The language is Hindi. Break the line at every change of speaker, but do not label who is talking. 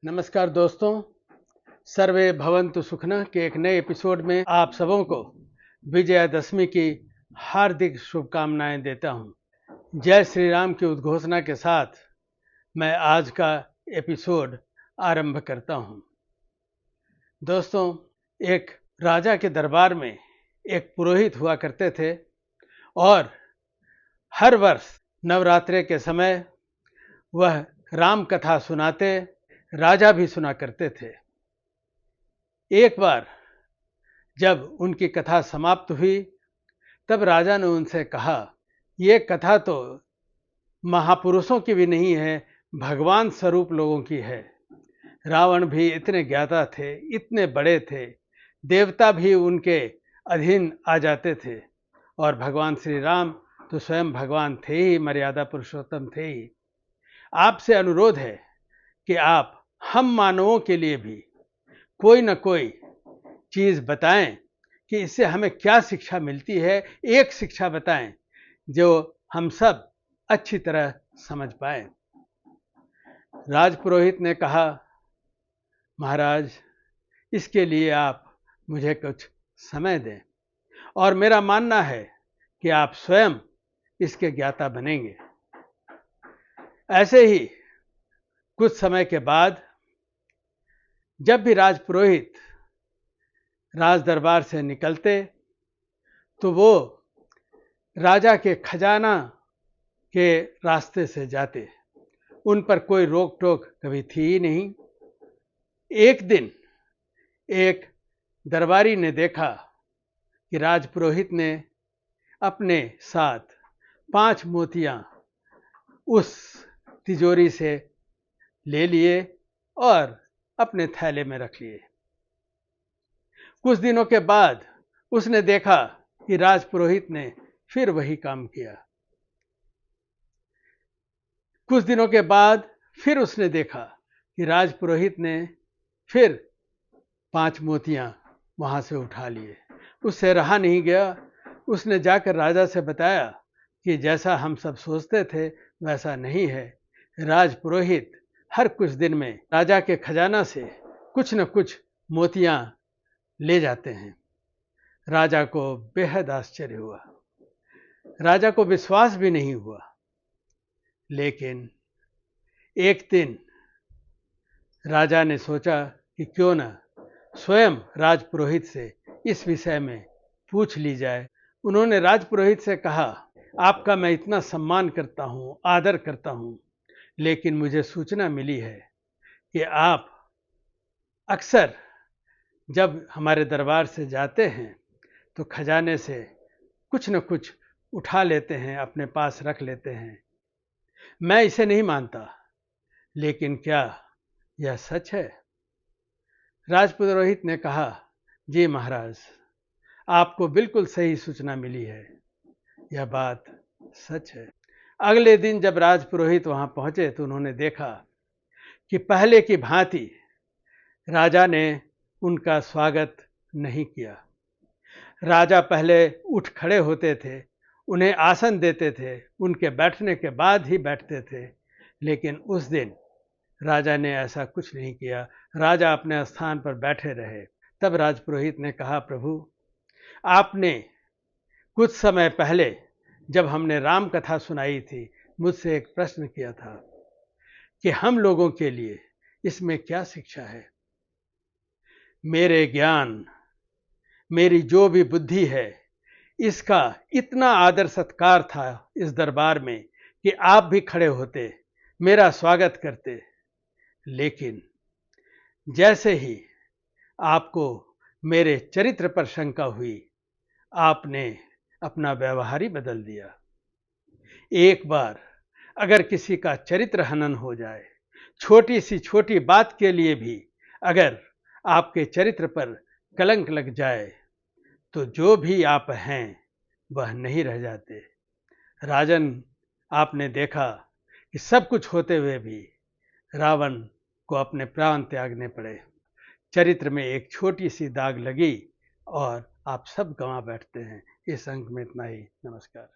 नमस्कार दोस्तों, सर्वे भवन्तु सुखिनः के एक नए एपिसोड में आप सबों को विजयादशमी की हार्दिक शुभकामनाएं देता हूं। जय श्री राम की उद्घोषणा के साथ मैं आज का एपिसोड आरंभ करता हूं। दोस्तों, एक राजा के दरबार में एक पुरोहित हुआ करते थे और हर वर्ष नवरात्रे के समय वह राम कथा सुनाते, राजा भी सुना करते थे। एक बार जब उनकी कथा समाप्त हुई तब राजा ने उनसे कहा, ये कथा तो महापुरुषों की भी नहीं है, भगवान स्वरूप लोगों की है। रावण भी इतने ज्ञाता थे, इतने बड़े थे, देवता भी उनके अधीन आ जाते थे और भगवान श्री राम तो स्वयं भगवान थे ही, मर्यादा पुरुषोत्तम थे ही। आपसे अनुरोध है कि आप हम मानवों के लिए भी कोई न कोई चीज़ बताएं कि इससे हमें क्या शिक्षा मिलती है। एक शिक्षा बताएं जो हम सब अच्छी तरह समझ पाए। राजपुरोहित ने कहा, महाराज, इसके लिए आप मुझे कुछ समय दें और मेरा मानना है कि आप स्वयं इसके ज्ञाता बनेंगे। ऐसे ही कुछ समय के बाद जब भी राजपुरोहित राज दरबार से निकलते तो वो राजा के खजाना के रास्ते से जाते। उन पर कोई रोक टोक कभी थी ही नहीं। एक दिन एक दरबारी ने देखा कि राजपुरोहित ने अपने साथ 5 मोतियां उस तिजोरी से ले लिए और अपने थैले में रख लिए। कुछ दिनों के बाद उसने देखा कि राजपुरोहित ने फिर वही काम किया। कुछ दिनों के बाद फिर उसने देखा कि राजपुरोहित ने फिर 5 मोतियां वहां से उठा लिए। उससे रहा नहीं गया। उसने जाकर राजा से बताया कि जैसा हम सब सोचते थे वैसा नहीं है। राजपुरोहित हर कुछ दिन में राजा के खजाना से कुछ न कुछ मोतियां ले जाते हैं। राजा को बेहद आश्चर्य हुआ। राजा को विश्वास भी नहीं हुआ। लेकिन एक दिन राजा ने सोचा कि क्यों न स्वयं राजपुरोहित से इस विषय में पूछ ली जाए। उन्होंने राजपुरोहित से कहा, आपका मैं इतना सम्मान करता हूँ, आदर करता हूँ, लेकिन मुझे सूचना मिली है कि आप अक्सर जब हमारे दरबार से जाते हैं तो खजाने से कुछ न कुछ उठा लेते हैं, अपने पास रख लेते हैं। मैं इसे नहीं मानता, लेकिन क्या यह सच है? राजपुरोहित ने कहा, जी महाराज, आपको बिल्कुल सही सूचना मिली है, यह बात सच है। अगले दिन जब राजपुरोहित वहां पहुंचे तो उन्होंने देखा कि पहले की भांति राजा ने उनका स्वागत नहीं किया। राजा पहले उठ खड़े होते थे, उन्हें आसन देते थे, उनके बैठने के बाद ही बैठते थे, लेकिन उस दिन राजा ने ऐसा कुछ नहीं किया। राजा अपने स्थान पर बैठे रहे। तब राजपुरोहित ने कहा, प्रभु, आपने कुछ समय पहले जब हमने राम कथा सुनाई थी मुझसे एक प्रश्न किया था कि हम लोगों के लिए इसमें क्या शिक्षा है। मेरे ज्ञान, मेरी जो भी बुद्धि है, इसका इतना आदर सत्कार था इस दरबार में कि आप भी खड़े होते, मेरा स्वागत करते, लेकिन जैसे ही आपको मेरे चरित्र पर शंका हुई, आपने अपना व्यवहार ही बदल दिया। एक बार अगर किसी का चरित्र हनन हो जाए, छोटी सी छोटी बात के लिए भी अगर आपके चरित्र पर कलंक लग जाए तो जो भी आप हैं वह नहीं रह जाते। राजन, आपने देखा कि सब कुछ होते हुए भी रावण को अपने प्राण त्यागने पड़े। चरित्र में एक छोटी सी दाग लगी और आप सब गंवा बैठते हैं। इस अंक में इतना ही। नमस्कार।